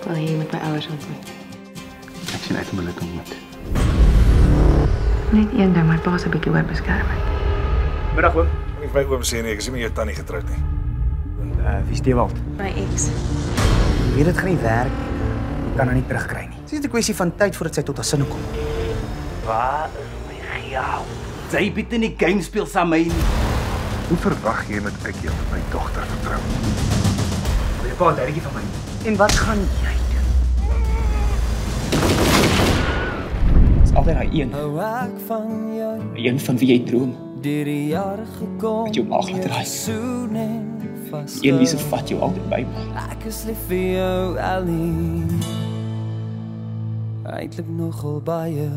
Wil jy met my ouers ontmoet? Ek sien uit om hulle te ontmoet. Net een ding, my pa is 'n bietjie oorbeskermend. Middag oom. Ek my oom sê nee, ek is nie met jou tannie getroud nie. Wie is Stewald? My ex. Jy weet dit gaan nie werk nie. Jy kan haar nie terugkry nie. Dit is 'n kwessie van tyd voordat sy tot haar sinne kom. Waar is my geld? Sy bied in die game speel saam met my. Hoe verwag jy met ek jou met my dogter vertrou? Wil jy pa 'n derretjie van my? En wat gaan jy doen? Dis altyd daai een. Hou ek van jou, Die een van wie jy droom. deur die jare gekom. Met jou maag laat raai. Die een wie se vat jou altyd by. Ek is lief vir jou, Ellie. Eintlik nogal baie.